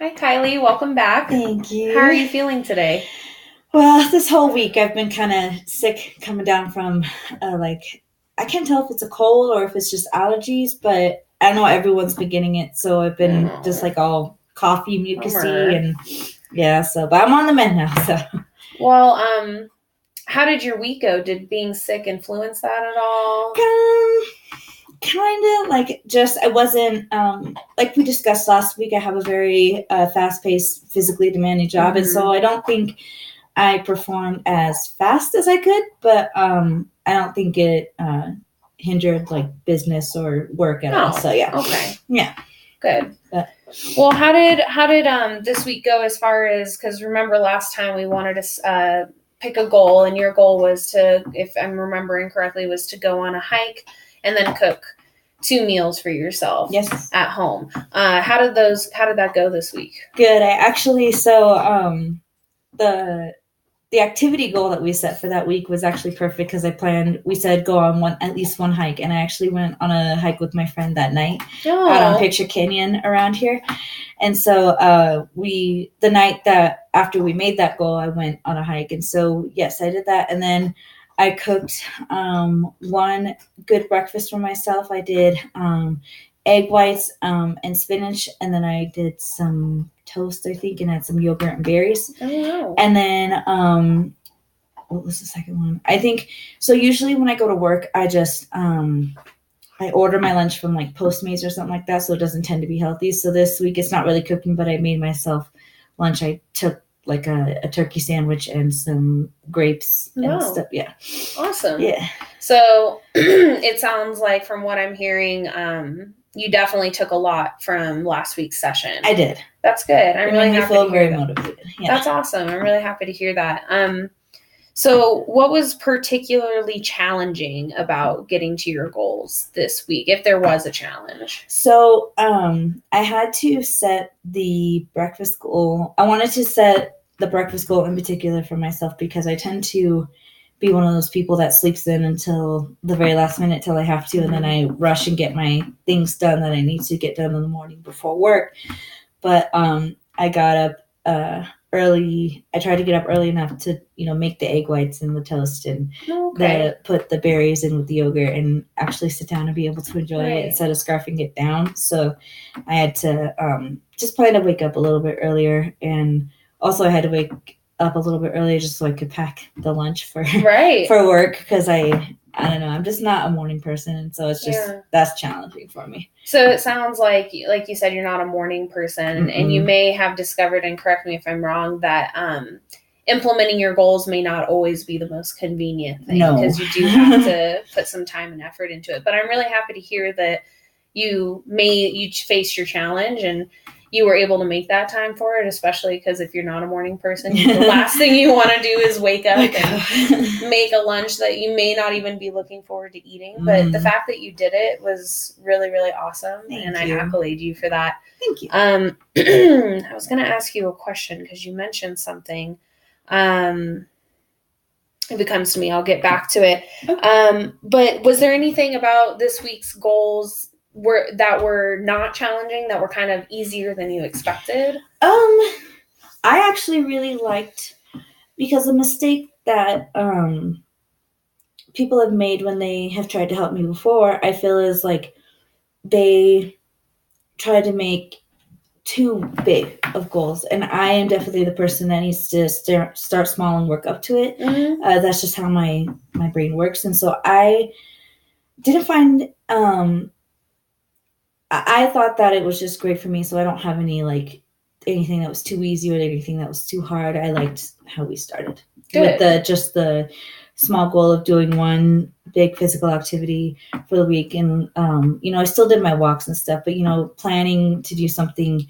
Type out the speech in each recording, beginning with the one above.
Hi, Kylie. Welcome back. Thank you. How are you feeling today? Well, this whole week I've been kind of sick coming down from I can't tell if it's a cold or if it's just allergies, but I know everyone's been getting it, so I've been just like all coffee, mucusy, and but I'm on the mend now, so. Well, how did your week go? Did being sick influence that at all? Kind of I wasn't like we discussed last week. I have a very fast-paced, physically demanding job, and so I don't think I performed as fast as I could, but I don't think it hindered business or work at all. So yeah. Okay. Yeah. Good. Well, how did this week go as far as, because remember last time we wanted to pick a goal, and your goal was to, if I'm remembering correctly, was to go on a hike and then cook 2 meals for yourself. Yes. At home. How did that go this week? Good. I actually, the activity goal that we set for that week was actually perfect because we said go on at least one hike, and I actually went on a hike with my friend that night out on Picture Canyon around here. And so the night that after we made that goal, I went on a hike, and so yes, I did that, and then I cooked one good breakfast for myself. I did egg whites and spinach, and then I did some toast, I think, and had some yogurt and berries. Oh, wow. And then what was the second one? I think so. Usually when I go to work, I just I order my lunch from Postmates or something like that, so it doesn't tend to be healthy. So this week it's not really cooking, but I made myself lunch. I took a turkey sandwich and some grapes and stuff. Yeah. Awesome. Yeah. So it sounds like, from what I'm hearing, you definitely took a lot from last week's session. I did. That's good. I'm really happy to hear very that. motivated. Yeah. That's awesome. I'm really happy to hear that. So what was particularly challenging about getting to your goals this week, if there was a challenge? So I had to set the breakfast goal. I wanted to set the breakfast goal in particular for myself because I tend to be one of those people that sleeps in until the very last minute till I have to, and then I rush and get my things done that I need to get done in the morning before work. But I got up early. I tried to get up early enough to, make the egg whites and the toast and put the berries in with the yogurt and actually sit down and be able to enjoy it instead of scarfing it down. So I had to just plan to wake up a little bit earlier, and also I had to wake up a little bit earlier just so I could pack the lunch for work, because I don't know, I'm just not a morning person, and so it's just that's challenging for me. So it sounds like you said, you're not a morning person, and you may have discovered, and correct me if I'm wrong, that implementing your goals may not always be the most convenient thing, because you do have to put some time and effort into it. But I'm really happy to hear that you faced your challenge and you were able to make that time for it, especially because if you're not a morning person, the last thing you want to do is wake up and make a lunch that you may not even be looking forward to eating. But the fact that you did it was really, really awesome. Thank you. I accolade you for that. Thank you. I was going to ask you a question because you mentioned something. If it comes to me, I'll get back to it. But was there anything about this week's goals that were not challenging, that were kind of easier than you expected? I actually really liked, because a mistake that people have made when they have tried to help me before, I feel, is they try to make too big of goals, and I am definitely the person that needs to start small and work up to it. That's just how my brain works, and so I didn't find I thought that it was just great for me, so I don't have anything that was too easy or anything that was too hard. I liked how we started with the small goal of doing one big physical activity for the week, and I still did my walks and stuff, but planning to do something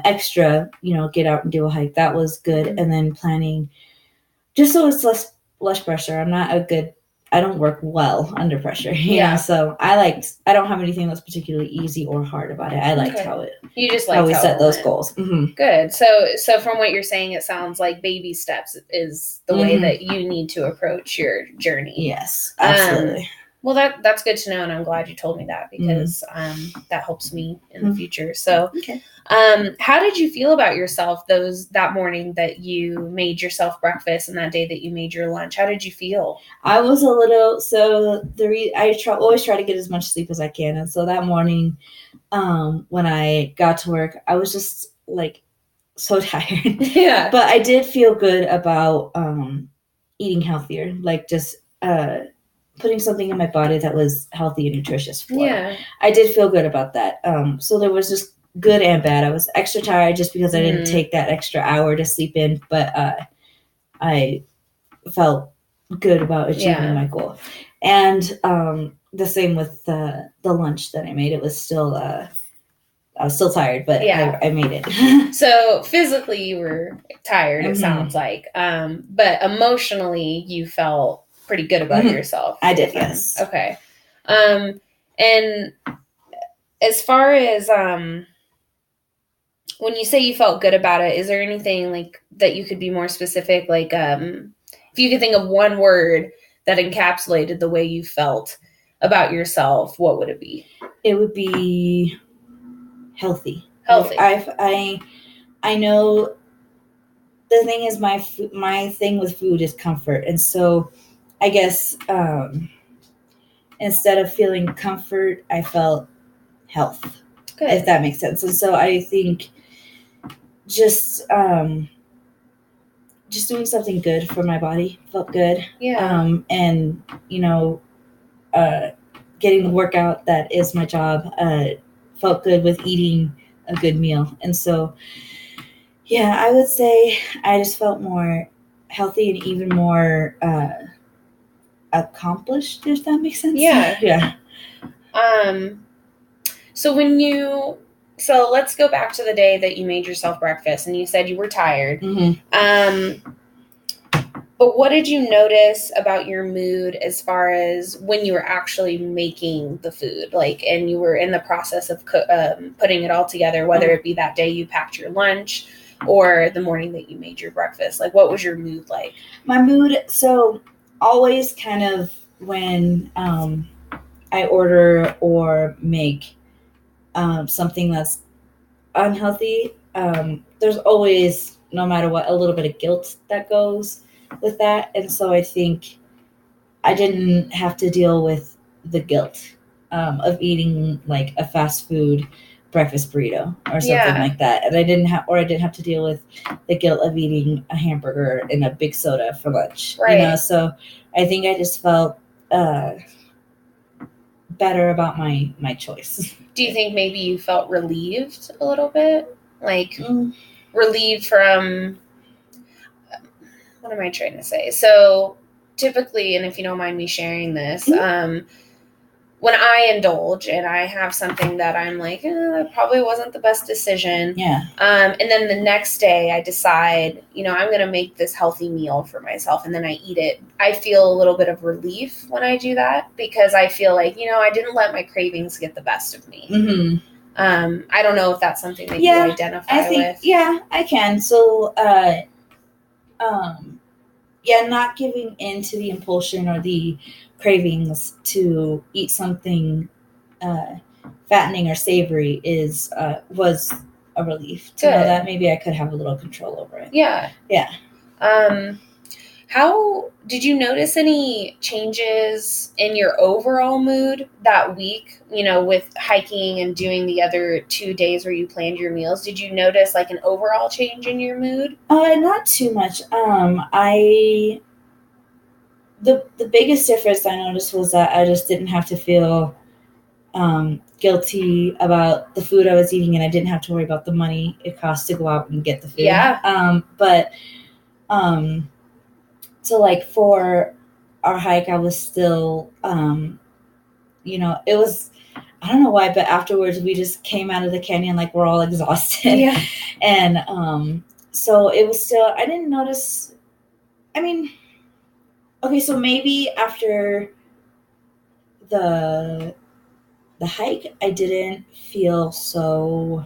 extra, get out and do a hike, that was good. And then planning just so it's less pressure. I don't work well under pressure, so I don't have anything that's particularly easy or hard about it. I liked how we set those goals. Good. So from what you're saying, it sounds like baby steps is the way that you need to approach your journey. Yes, absolutely. Well, that's good to know, and I'm glad you told me that because that helps me in the future. So, okay. How did you feel about yourself that morning that you made yourself breakfast and that day that you made your lunch? How did you feel? I was a little always try to get as much sleep as I can, and so that morning, when I got to work, I was just like so tired. Yeah, but I did feel good about eating healthier, like just putting something in my body that was healthy and nutritious for it. I did feel good about that. So there was just good and bad. I was extra tired just because I didn't take that extra hour to sleep in, but I felt good about achieving my goal. And the same with the lunch that I made. It was still I was still tired, but I made it. So physically you were tired, it sounds like. But emotionally you felt pretty good about yourself. I did, yes. Okay. And as far as when you say you felt good about it, is there anything like that you could be more specific? Like if you could think of one word that encapsulated the way you felt about yourself, what would it be? It would be healthy. Healthy. I know the thing is my thing with food is comfort, and so I guess instead of feeling comfort, I felt health. Good. If that makes sense. And so I think just doing something good for my body felt good. Yeah. And getting the workout that is my job felt good with eating a good meal. And so yeah, I would say I just felt more healthy and even more accomplished, if that makes sense. Yeah. So let's go back to the day that you made yourself breakfast and you said you were tired. But what did you notice about your mood as far as when you were actually making the food, and you were in the process of putting it all together, whether it be that day you packed your lunch or the morning that you made your breakfast? Like, what was your mood like? My mood, so always kind of when I order or make something that's unhealthy, there's always, no matter what, a little bit of guilt that goes with that. And so I think I didn't have to deal with the guilt of eating like a fast food breakfast burrito or something like that. And I didn't have to deal with the guilt of eating a hamburger and a big soda for lunch. Right. So I think I just felt better about my choice. Do you think maybe you felt relieved a little bit? Like relieved from, what am I trying to say? So typically, and if you don't mind me sharing this, when I indulge and I have something that I'm like, that probably wasn't the best decision. Yeah. And then the next day I decide, I'm going to make this healthy meal for myself and then I eat it. I feel a little bit of relief when I do that because I feel like, I didn't let my cravings get the best of me. I don't know if that's something that you identify with. Yeah, I can. So, not giving in to the impulsion or the cravings to eat something fattening or savory was a relief to know that maybe I could have a little control over it. Yeah. How did you notice any changes in your overall mood that week, with hiking and doing the other 2 days where you planned your meals? Did you notice like an overall change in your mood? Not too much. The biggest difference I noticed was that I just didn't have to feel guilty about the food I was eating, and I didn't have to worry about the money it cost to go out and get the food. Yeah. So like for our hike, I was still, it was, I don't know why, but afterwards we just came out of the canyon like we're all exhausted. Yeah. And so it was still, I didn't notice, okay, so maybe after the hike, I didn't feel so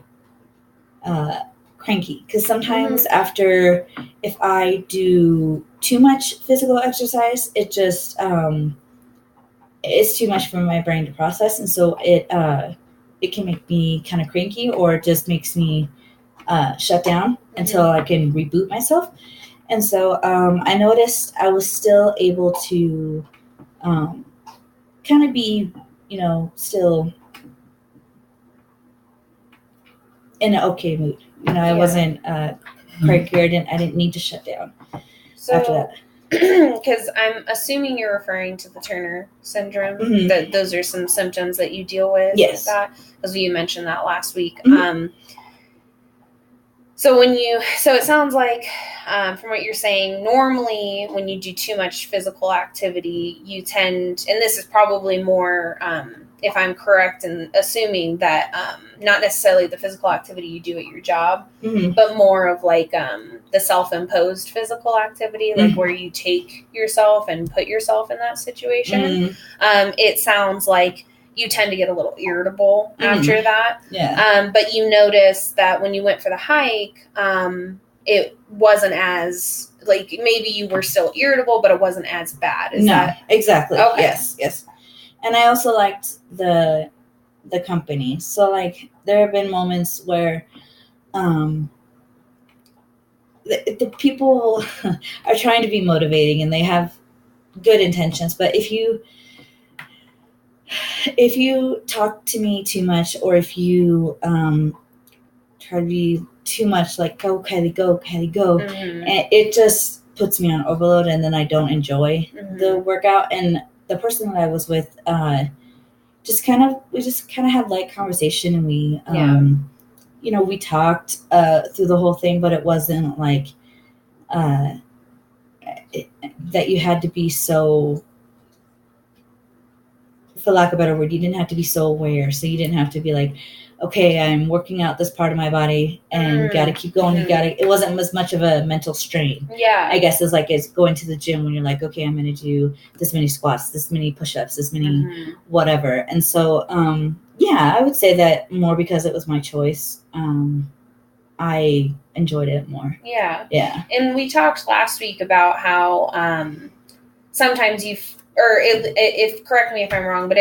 cranky, because sometimes after, if I do too much physical exercise, it just it's too much for my brain to process, and so it can make me kind of cranky, or it just makes me shut down until I can reboot myself. And so I noticed I was still able to kind of be, still in an okay mood. I wasn't cranky, or I didn't need to shut down after that. Because I'm assuming you're referring to the Turner syndrome. Mm-hmm. That those are some symptoms that you deal with. Yes. With that, because you mentioned that last week. Mm-hmm. So it sounds like, from what you're saying, normally when you do too much physical activity, you tend, and this is probably more, if I'm correct in assuming that, not necessarily the physical activity you do at your job, mm-hmm. but more of like the self-imposed physical activity, like mm-hmm. where you take yourself and put yourself in that situation. Mm-hmm. It sounds like you tend to get a little irritable after that. Yeah. But you notice that when you went for the hike, it wasn't as, like, maybe you were still irritable, but it wasn't as bad. Exactly. Okay. Yes. And I also liked the company. So, like, there have been moments where the people are trying to be motivating and they have good intentions, but if you talk to me too much, or if you try to be too much like, go, Kylee, go, mm-hmm. and it just puts me on overload, and then I don't enjoy mm-hmm. the workout. And the person that I was with, we just kind of had light conversation, and we, we talked through the whole thing, but it wasn't like that you had to be so, for lack of a better word, you didn't have to be so aware. So you didn't have to be like, okay, I'm working out this part of my body and got to keep going. Mm-hmm. It wasn't as much of a mental strain. Yeah. I guess it's going to the gym when you're like, okay, I'm going to do this many squats, this many push-ups, this many mm-hmm. whatever. And so, I would say that more because it was my choice. I enjoyed it more. Yeah. Yeah. And we talked last week about how, sometimes if correct me if I'm wrong, but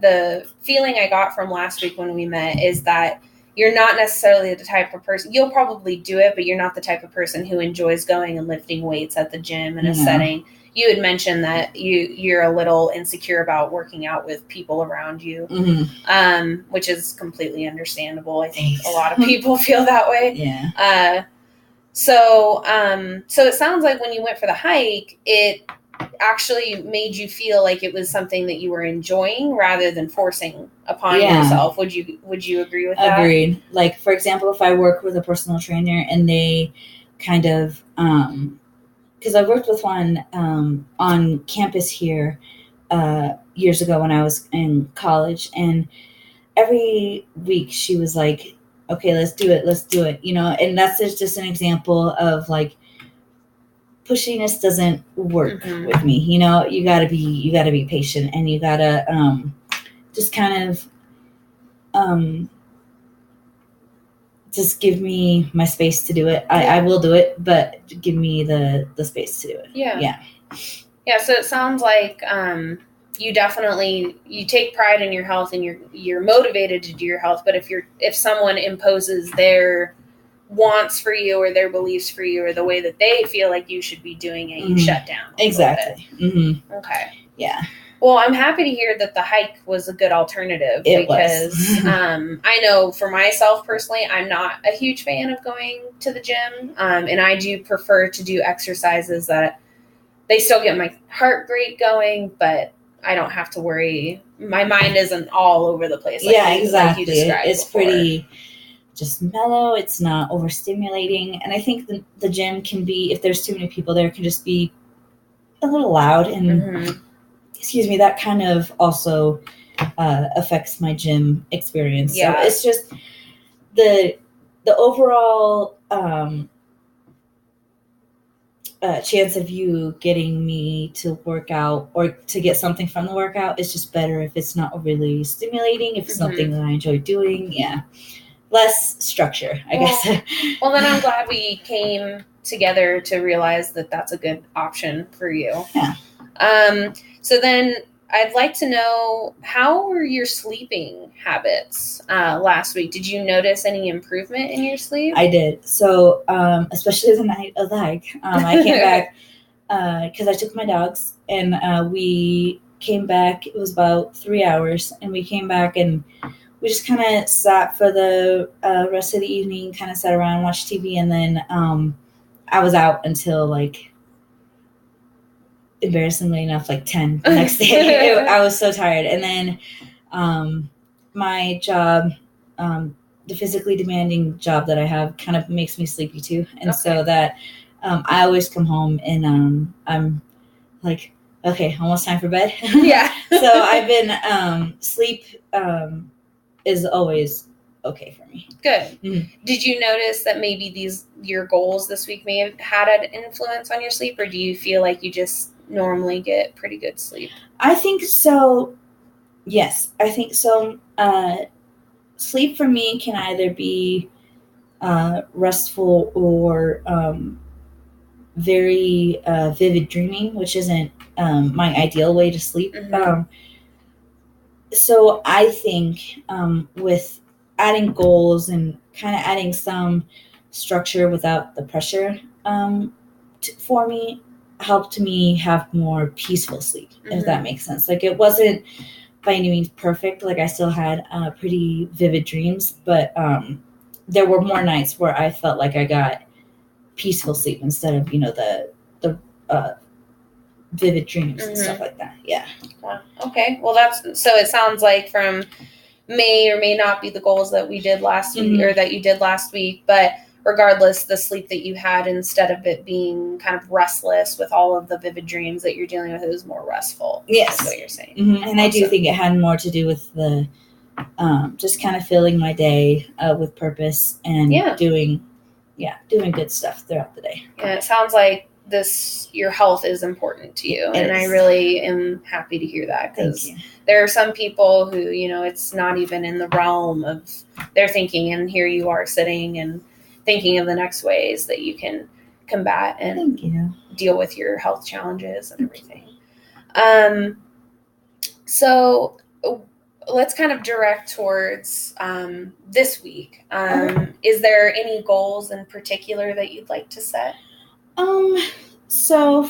the feeling I got from last week when we met is that you're not necessarily the type of person, you'll probably do it, but you're not the type of person who enjoys going and lifting weights at the gym in a setting. You had mentioned that you're a little insecure about working out with people around you, mm-hmm. Which is completely understandable. I think a lot of people feel that way. Yeah. So it sounds like when you went for the hike, it actually made you feel like it was something that you were enjoying rather than forcing upon yourself. Would you agree with that? Agreed. Like, for example, if I work with a personal trainer and they kind of, because I worked with one on campus here years ago when I was in college, and every week she was like, okay, let's do it, and that's just an example of like, pushiness doesn't work mm-hmm. with me. You gotta be patient, and you gotta just kind of just give me my space to do it. I will do it, but give me the space to do it. Yeah. So it sounds like you definitely, you take pride in your health, and you're motivated to do your health. But if someone imposes their wants for you, or their beliefs for you, or the way that they feel like you should be doing it, you mm-hmm. shut down. Exactly. Mm-hmm. Okay. Yeah. Well, I'm happy to hear that the hike was a good alternative, because I know for myself personally, I'm not a huge fan of going to the gym, and I do prefer to do exercises that they still get my heart rate going, but I don't have to worry. My mind isn't all over the place. Exactly. Like you described it's before. Pretty just mellow. It's not overstimulating. And I think the gym can be, if there's too many people there, can just be a little loud. And mm-hmm. That kind of also affects my gym experience. Yeah. So it's just the overall chance of you getting me to work out or to get something from the workout is just better if it's not really stimulating, if it's mm-hmm. something that I enjoy doing. Yeah. Less structure, I guess. Well, then I'm glad we came together to realize that that's a good option for you. Yeah. So then, I'd like to know, how were your sleeping habits last week? Did you notice any improvement in your sleep? I did. So, especially the night of the hike, I came back because I took my dogs, and we came back. It was about 3 hours, and we came back, and we just kind of sat for the rest of the evening, kind of sat around, watched TV, and then I was out until, like, embarrassingly enough, like 10 the next day. I was so tired. And then my job, the physically demanding job that I have, kind of makes me sleepy too. And so that I always come home and I'm like, okay, almost time for bed. Yeah. So I've been sleep is always okay for me. Good. Did you notice that maybe your goals this week may have had an influence on your sleep, or do you feel like you just normally get pretty good sleep? I think so. Yes, I think so. Sleep for me can either be restful or very vivid dreaming, which isn't my ideal way to sleep. Mm-hmm. So I think with adding goals and kind of adding some structure without the pressure for me helped me have more peaceful sleep, if that makes sense. Like, it wasn't by any means perfect. Like, I still had pretty vivid dreams, but there were more nights where I felt like I got peaceful sleep instead of, the vivid dreams and stuff like that. Yeah. Wow. Okay. Well, so it sounds like from may or may not be the goals that we did last week, or that you did last week, but regardless, the sleep that you had, instead of it being kind of restless with all of the vivid dreams that you're dealing with, it was more restful. Yes. That's what you're saying. And awesome. I do think it had more to do with the just kind of filling my day with purpose and doing good stuff throughout the day. Yeah, it sounds like your health is important to you, and I really am happy to hear that, because there are some people who, it's not even in the realm of their thinking, and here you are sitting and thinking of the next ways that you can combat and deal with your health challenges and everything. So let's kind of direct towards this week. Is there any goals in particular that you'd like to set? So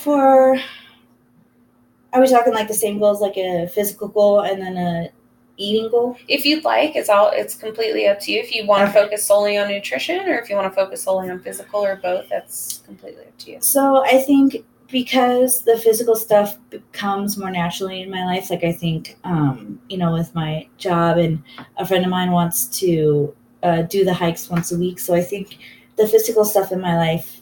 are we talking like the same goals, like a physical goal and then a eating goal? If you'd like, it's completely up to you. If you want to focus solely on nutrition, or if you want to focus solely on physical, or both, that's completely up to you. So I think because the physical stuff becomes more naturally in my life, like I think, with my job, and a friend of mine wants to do the hikes once a week. So I think the physical stuff in my life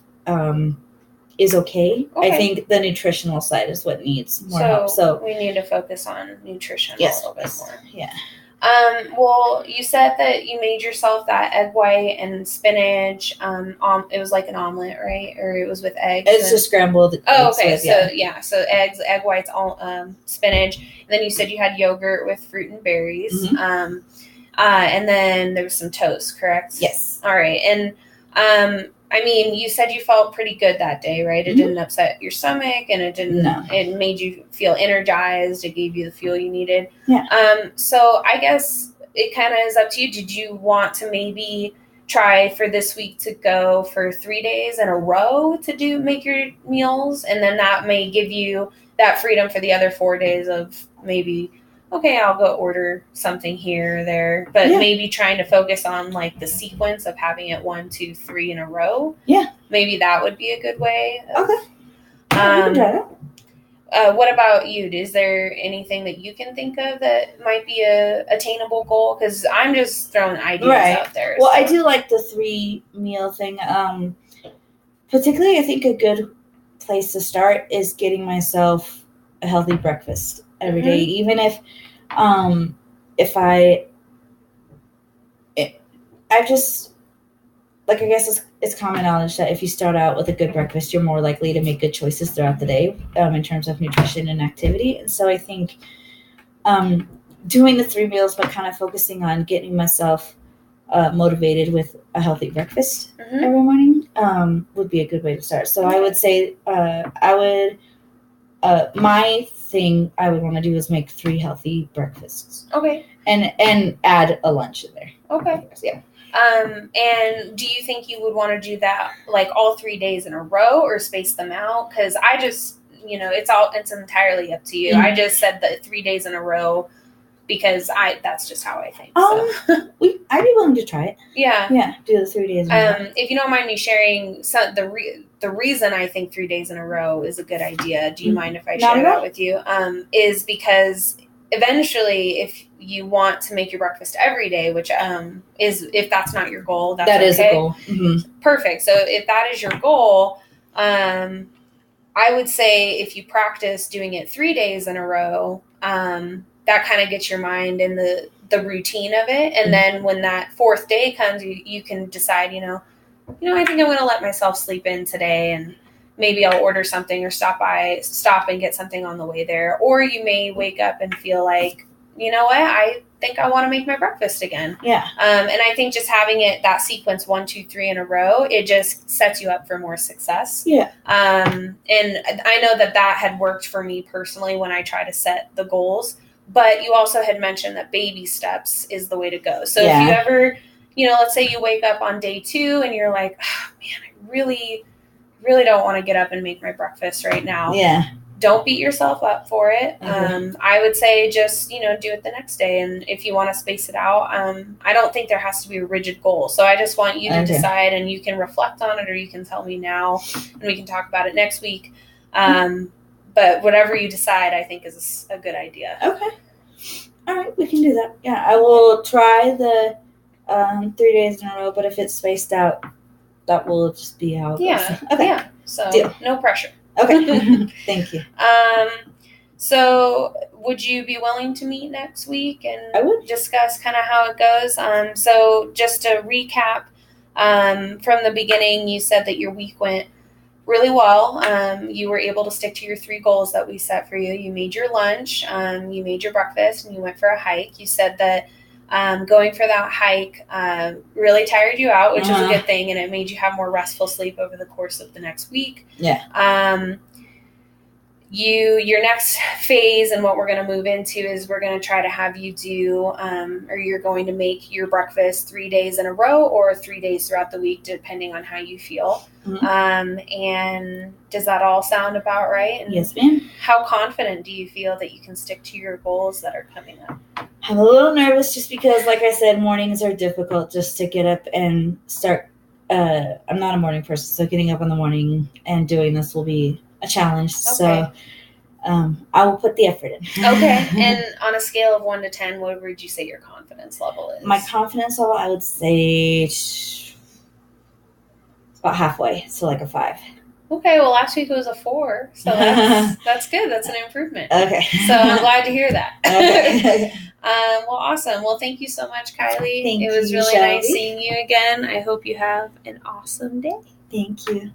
is okay. I think the nutritional side is what needs more help. So we need to focus on nutrition a little bit more. Yeah. Well, you said that you made yourself that egg white and spinach. It was like an omelet, right? Or it was with eggs. It's just scrambled. Oh, okay. So eggs, egg whites, all spinach. And then you said you had yogurt with fruit and berries. And then there was some toast, correct? Yes. All right. And you said you felt pretty good that day, right? It didn't upset your stomach, and it didn't. No. It made you feel energized. It gave you the fuel you needed. Yeah. So I guess it kind of is up to you. Did you want to maybe try for this week to go for 3 days in a row to make your meals, and then that may give you that freedom for the other 4 days of maybe, okay, I'll go order something here or there, but maybe trying to focus on like the sequence of having it 1, 2, 3 in a row. Yeah. Maybe that would be a good way. Okay. What about you? Is there anything that you can think of that might be a attainable goal? Because I'm just throwing ideas out there. Well, I do like the 3 meal thing. Particularly, I think a good place to start is getting myself a healthy breakfast every day, even if I just, like, I guess it's common knowledge that if you start out with a good breakfast, you're more likely to make good choices throughout the day in terms of nutrition and activity. And so I think doing the 3 meals, but kind of focusing on getting myself motivated with a healthy breakfast every morning would be a good way to start. So I would say I would my thing I would want to do is make 3 healthy breakfasts. Okay. And add a lunch in there. Okay. Yeah. And do you think you would want to do that like all 3 days in a row or space them out? Because I just, it's entirely up to you. I just said that 3 days in a row because that's just how I think. I'd be willing to try it. Yeah. Yeah, do the 3 days in a row. If you don't mind me sharing the reason I think 3 days in a row is a good idea, do you mind if I share that with you? Is because eventually if you want to make your breakfast every day, which is, if that's not your goal, that is a goal. Mm-hmm. Perfect. So if that is your goal, I would say if you practice doing it 3 days in a row, that kind of gets your mind in the routine of it. And then when that 4th day comes, you can decide, I think I'm going to let myself sleep in today, and maybe I'll order something or stop and get something on the way there. Or you may wake up and feel like, you know what, I think I want to make my breakfast again. Yeah. And I think just having it, that sequence 1, 2, 3 in a row, it just sets you up for more success. Yeah. And I know that had worked for me personally when I try to set the goals, but you also had mentioned that baby steps is the way to go. So if you ever, let's say you wake up on day 2 and you're like, oh, man, I really, really don't want to get up and make my breakfast right now. Yeah. Don't beat yourself up for it. I would say just, do it the next day. And if you want to space it out, I don't think there has to be a rigid goal. So I just want you to decide, and you can reflect on it, or you can tell me now and we can talk about it next week. But whatever you decide, I think is a good idea. Okay. All right. We can do that. Yeah. I will try the 3 days in a row, but if it's spaced out, that will just be how it goes. Yeah. Okay. Yeah. So no pressure. Okay. Thank you. So would you be willing to meet next week and I would discuss kind of how it goes? So just to recap, from the beginning, you said that your week went really well. You were able to stick to your 3 goals that we set for you. You made your lunch, you made your breakfast, and you went for a hike. You said that going for that hike really tired you out, which is a good thing, and it made you have more restful sleep over the course of the next week. Yeah. Your next phase and what we're going to move into is we're going to try to have you do, or you're going to make your breakfast 3 days in a row or 3 days throughout the week, depending on how you feel. And does that all sound about right? And yes, ma'am. How confident do you feel that you can stick to your goals that are coming up? I'm a little nervous just because, like I said, mornings are difficult just to get up and start. I'm not a morning person, so getting up in the morning and doing this will be a challenge. Okay. So I will put the effort in. Okay. And on a scale of 1 to 10, what would you say your confidence level is? My confidence level, I would say it's about halfway, so like a 5. Okay, well, last week it was a 4, so that's good. That's an improvement. Okay. So I'm glad to hear that. Okay. Well, awesome. Well, thank you so much, Kylee. Thank you, It was really Shelby. nice seeing you again. I hope you have an awesome day. Thank you.